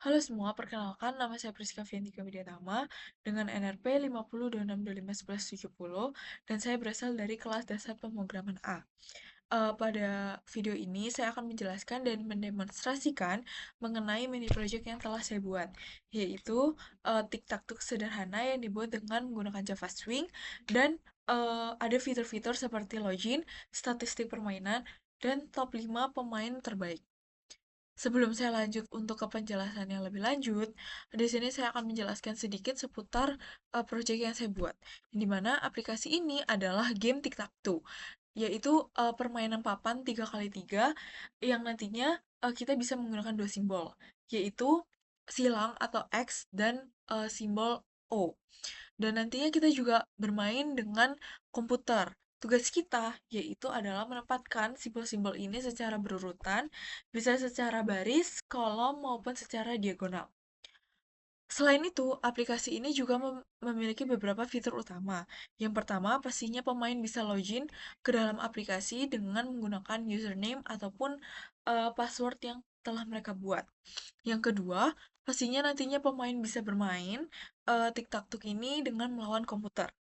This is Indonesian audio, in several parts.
Halo semua, perkenalkan nama saya Priska Fiantika Widiatama dengan NRP 5026251170 dan saya berasal dari kelas dasar pemrograman A. Pada video ini saya akan menjelaskan dan mendemonstrasikan mengenai mini project yang telah saya buat, yaitu TikTok sederhana yang dibuat dengan menggunakan Java Swing dan ada fitur-fitur seperti login, statistik permainan, dan top 5 pemain terbaik. Sebelum saya lanjut untuk ke penjelasan yang lebih lanjut, di sini saya akan menjelaskan sedikit seputar project yang saya buat. Di mana aplikasi ini adalah game Tic-Tac-Toe, yaitu permainan papan 3x3 yang nantinya kita bisa menggunakan dua simbol, yaitu silang atau X dan simbol O. Dan nantinya kita juga bermain dengan komputer. Tugas kita yaitu adalah menempatkan simbol-simbol ini secara berurutan, bisa secara baris, kolom, maupun secara diagonal. Selain itu, aplikasi ini juga memiliki beberapa fitur utama. Yang pertama, pastinya pemain bisa login ke dalam aplikasi dengan menggunakan username ataupun password yang telah mereka buat. Yang kedua, pastinya nantinya pemain bisa bermain TikTok ini dengan melawan komputer.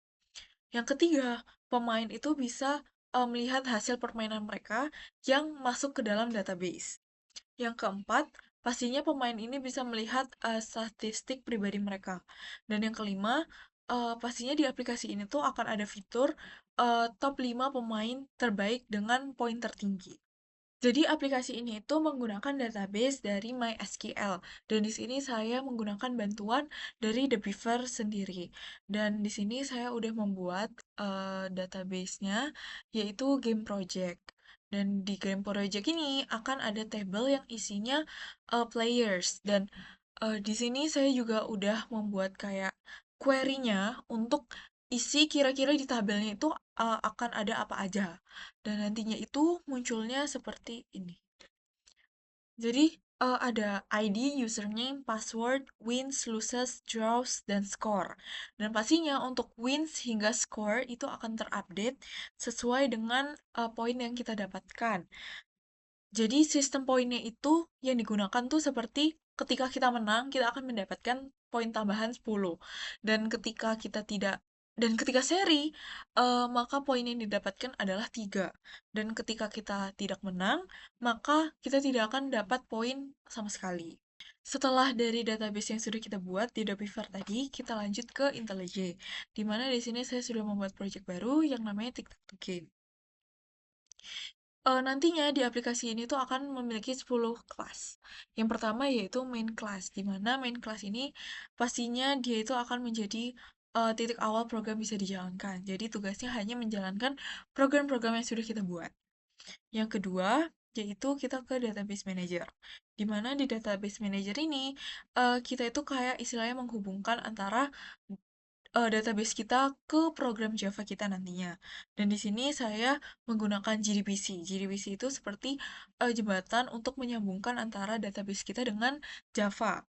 Yang ketiga, pemain itu bisa melihat hasil permainan mereka yang masuk ke dalam database. Yang keempat, pastinya pemain ini bisa melihat statistik pribadi mereka. Dan yang kelima, pastinya di aplikasi ini tuh akan ada fitur top 5 pemain terbaik dengan poin tertinggi. Jadi aplikasi ini itu menggunakan database dari MySQL dan di sini saya menggunakan bantuan dari The Beaver sendiri. Dan di sini saya udah membuat database-nya yaitu Game Project. Dan di Game Project ini akan ada table yang isinya players dan di sini saya juga udah membuat kayak query-nya untuk isi kira-kira di tabelnya itu akan ada apa aja. Dan nantinya itu munculnya seperti ini. Jadi ada ID, username, password, wins, loses, draws, dan score. Dan pastinya untuk wins hingga score itu akan terupdate sesuai dengan poin yang kita dapatkan. Jadi sistem poinnya itu yang digunakan tuh seperti ketika kita menang, kita akan mendapatkan poin tambahan 10. Dan ketika kita tidak dan ketika seri, maka poin yang didapatkan adalah 3. Dan ketika kita tidak menang, maka kita tidak akan dapat poin sama sekali. Setelah dari database yang sudah kita buat di Dopiver tadi, kita lanjut ke IntelliJ. Di mana di sini saya sudah membuat project baru yang namanya TikTok Game. Nantinya di aplikasi ini tuh akan memiliki 10 kelas. Yang pertama yaitu main class, di mana main class ini pastinya dia itu akan menjadi titik awal program bisa dijalankan. Jadi tugasnya hanya menjalankan program-program yang sudah kita buat. Yang kedua, yaitu kita ke database manager. Di mana di database manager ini kita itu kayak istilahnya menghubungkan antara database kita ke program Java kita nantinya. Dan di sini saya menggunakan JDBC. JDBC itu seperti jembatan untuk menyambungkan antara database kita dengan Java.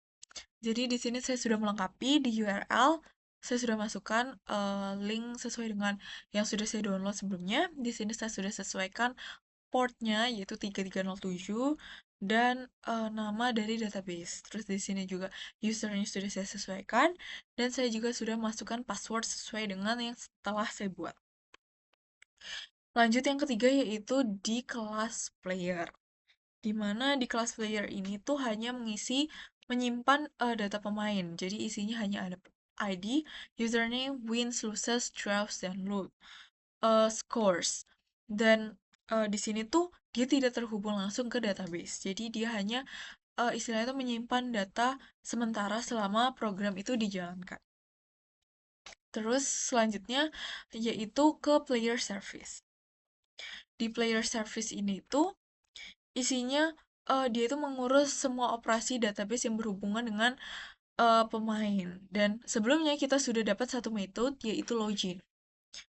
Jadi di sini saya sudah melengkapi di URL, saya sudah masukkan link sesuai dengan yang sudah saya download sebelumnya. Di sini saya sudah sesuaikan portnya yaitu 3307 dan nama dari database. Terus di sini juga usernya sudah saya sesuaikan dan saya juga sudah masukkan password sesuai dengan yang telah saya buat. Lanjut yang ketiga yaitu di kelas player. Di mana di kelas player ini tuh hanya menyimpan data pemain. Jadi isinya hanya ada ID, username, wins, loses, draws, dan load. Scores. Dan di sini tuh dia tidak terhubung langsung ke database. Jadi dia hanya istilahnya itu menyimpan data sementara selama program itu dijalankan. Terus selanjutnya yaitu ke player service. Di player service ini tuh isinya dia itu mengurus semua operasi database yang berhubungan dengan pemain. Dan sebelumnya kita sudah dapat satu metode yaitu login.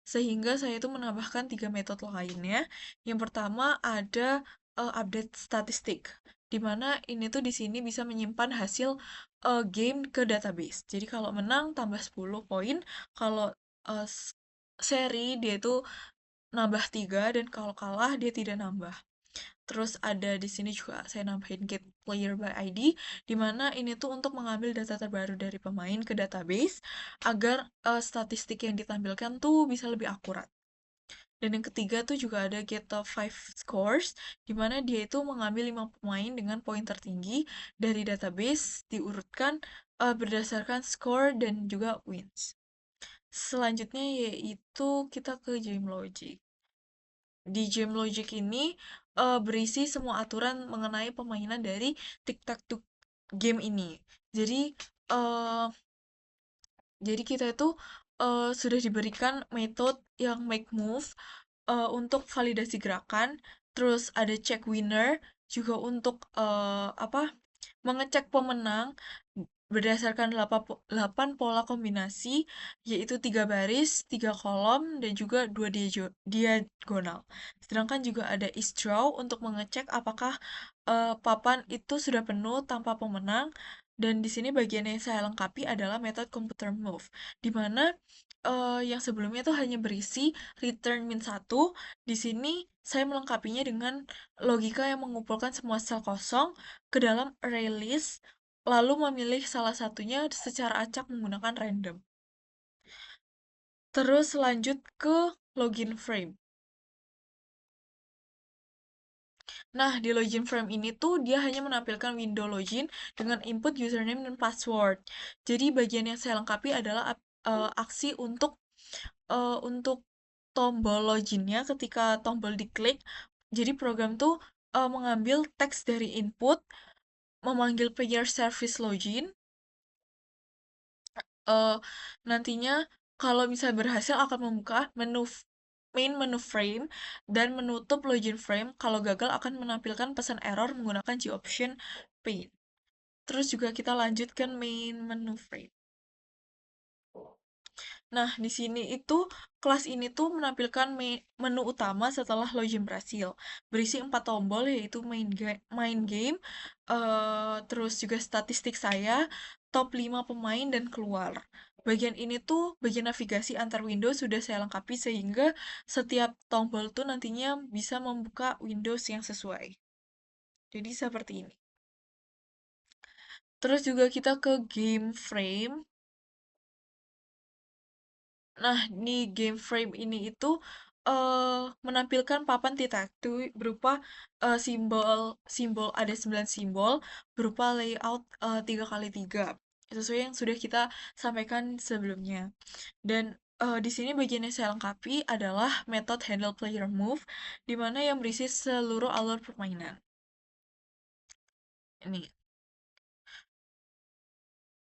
Sehingga saya itu menambahkan 3 metode lainnya. Yang pertama ada update statistik, di mana ini tuh di sini bisa menyimpan hasil game ke database. Jadi kalau menang tambah 10 poin, kalau uh, seri dia itu nambah 3 dan kalau kalah dia tidak nambah. Terus ada di sini juga saya nambahin get player by ID, di mana ini tuh untuk mengambil data terbaru dari pemain ke database agar statistik yang ditampilkan tuh bisa lebih akurat. Dan yang ketiga tuh juga ada get top 5 scores, di mana dia itu mengambil 5 pemain dengan poin tertinggi dari database, diurutkan berdasarkan score dan juga wins. Selanjutnya yaitu kita ke game logic. Di game logic ini berisi semua aturan mengenai permainan dari tic-tac-toe game ini. Jadi eh, kita itu sudah diberikan metode yang make move untuk validasi gerakan, terus ada check winner juga untuk apa? Mengecek pemenang berdasarkan 8 pola kombinasi, yaitu 3 baris, 3 kolom, dan juga 2 diagonal. Sedangkan juga ada is draw untuk mengecek apakah papan itu sudah penuh tanpa pemenang. Dan di sini bagian yang saya lengkapi adalah metode computer move, di mana yang sebelumnya itu hanya berisi return min 1. Di sini saya melengkapinya dengan logika yang mengumpulkan semua sel kosong ke dalam array list, lalu memilih salah satunya secara acak menggunakan random. Terus lanjut ke login frame. Nah, di login frame ini tuh dia hanya menampilkan window login dengan input username dan password. Jadi bagian yang saya lengkapi adalah aksi untuk tombol loginnya ketika tombol diklik. Jadi program tuh mengambil teks dari input, memanggil player service login, eh, nantinya kalau misalnya berhasil akan membuka main menu frame dan menutup login frame. Kalau gagal akan menampilkan pesan error menggunakan G-option pane. Terus juga kita lanjutkan main menu frame. Nah, di sini itu kelas ini tuh menampilkan menu utama setelah login berhasil. Berisi 4 tombol, yaitu main game, terus juga statistik saya, top 5 pemain, dan keluar. Bagian ini tuh bagian navigasi antar window sudah saya lengkapi sehingga setiap tombol tuh nantinya bisa membuka Windows yang sesuai. Jadi seperti ini. Terus juga kita ke game frame. Nah, di game frame ini itu menampilkan papan tic-tac-toe berupa simbol simbol ada 9 simbol berupa layout 3x3 sesuai yang sudah kita sampaikan sebelumnya. Dan di sini bagian yang saya lengkapi adalah metode handle player move, di mana yang berisi seluruh alur permainan. Ini.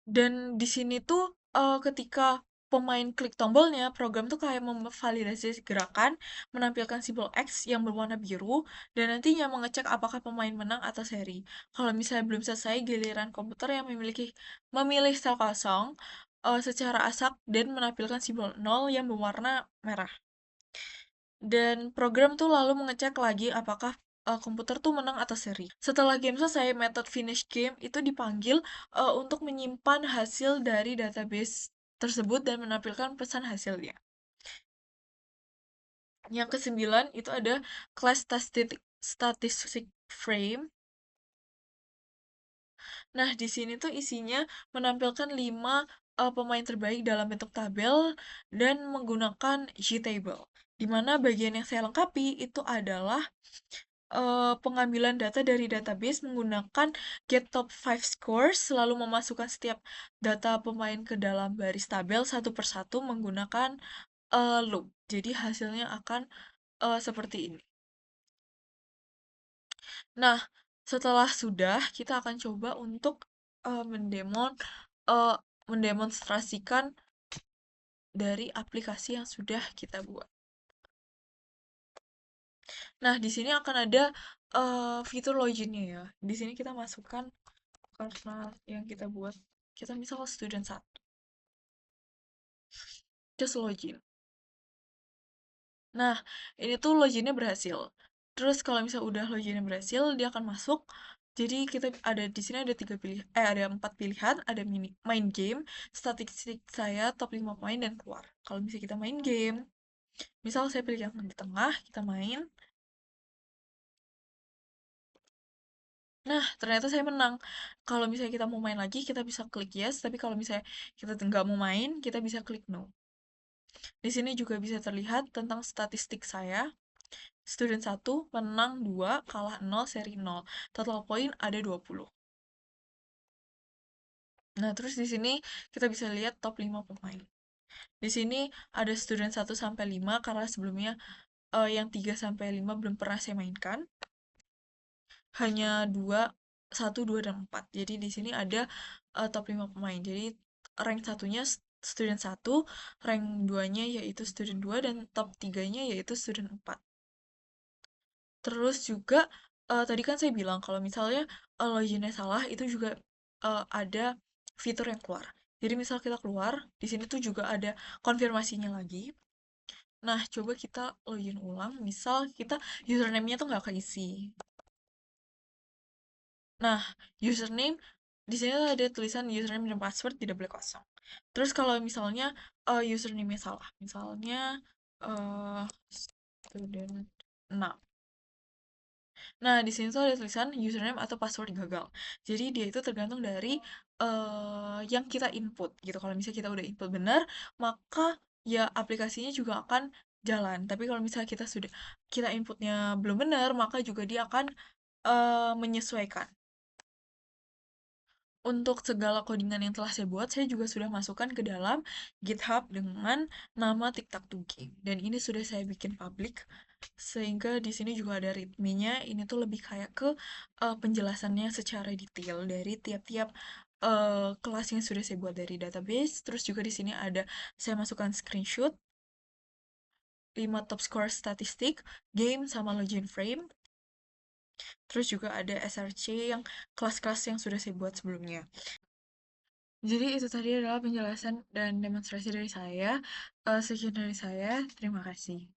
Dan di sini tuh ketika pemain klik tombolnya, program tuh kayak memvalidasi gerakan, menampilkan simbol X yang berwarna biru, dan nantinya mengecek apakah pemain menang atau seri. Kalau misalnya belum selesai, giliran komputer yang memilih sel kosong secara asak dan menampilkan simbol nol yang berwarna merah. Dan program tuh lalu mengecek lagi apakah komputer tuh menang atau seri. Setelah game selesai, method finish game itu dipanggil untuk menyimpan hasil dari database tersebut dan menampilkan pesan hasilnya. Yang kesembilan itu ada class statistic frame. Nah, di sini tuh isinya menampilkan 5 pemain terbaik dalam bentuk tabel dan menggunakan G-table. Di mana bagian yang saya lengkapi itu adalah pengambilan data dari database menggunakan get top 5 scores, lalu memasukkan setiap data pemain ke dalam baris tabel satu persatu menggunakan loop. Jadi hasilnya akan seperti ini. Nah, setelah sudah, kita akan coba untuk uh, mendemon uh, mendemonstrasikan dari aplikasi yang sudah kita buat. Nah, di sini akan ada fitur loginnya ya. Di sini kita masukkan karena yang kita buat, kita misal student 1, just login. Nah, ini tuh loginnya berhasil. Terus kalau misal udah loginnya berhasil, dia akan masuk. Jadi kita ada di sini ada ada 4 pilihan, ada main game, statistik saya, top 5 pemain, dan keluar. Kalau misalnya kita main game, misal saya pilih yang di tengah, kita main. Nah, ternyata saya menang. Kalau misalnya kita mau main lagi, kita bisa klik yes, tapi kalau misalnya kita nggak mau main, kita bisa klik no. Di sini juga bisa terlihat tentang statistik saya. Student 1 menang 2, kalah 0, seri 0. Total poin ada 20. Nah, terus di sini kita bisa lihat top 5 pemain. Di sini ada student 1 sampai 5 karena sebelumnya yang 3 sampai 5 belum pernah saya mainkan. Hanya 1, 2, dan 4. Jadi di sini ada top 5 pemain. Jadi rank satunya student 1, rank 2-nya yaitu student 2, dan top 3-nya yaitu student 4. Terus juga tadi kan saya bilang kalau misalnya loginnya salah itu juga ada fitur yang keluar. Jadi misal kita keluar, di sini tuh juga ada konfirmasinya lagi. Nah, coba kita login ulang. Misal kita username-nya tuh nggak keisi. Nah, username di sini tuh ada tulisan username dan password tidak boleh kosong. Terus kalau misalnya username-nya salah, misalnya uh, student 6. Nah, di sini tuh ada tulisan username atau password gagal. Jadi dia itu tergantung dari yang kita input gitu. Kalau misalnya kita udah input benar, maka ya aplikasinya juga akan jalan. Tapi kalau misalnya kita inputnya belum benar, maka juga dia akan menyesuaikan. Untuk segala codingan yang telah saya buat, saya juga sudah masukkan ke dalam GitHub dengan nama TikTok to Game. Dan ini sudah saya bikin public, sehingga di sini juga ada readme-nya. Ini tuh lebih kayak ke penjelasannya secara detail dari tiap-tiap kelas yang sudah saya buat dari database. Terus juga di sini ada saya masukkan screenshot 5 top score statistik, game, sama login frame. Terus juga ada SRC yang kelas-kelas yang sudah saya buat sebelumnya. Jadi itu tadi adalah penjelasan dan demonstrasi dari saya. Sekian dari saya. Terima kasih.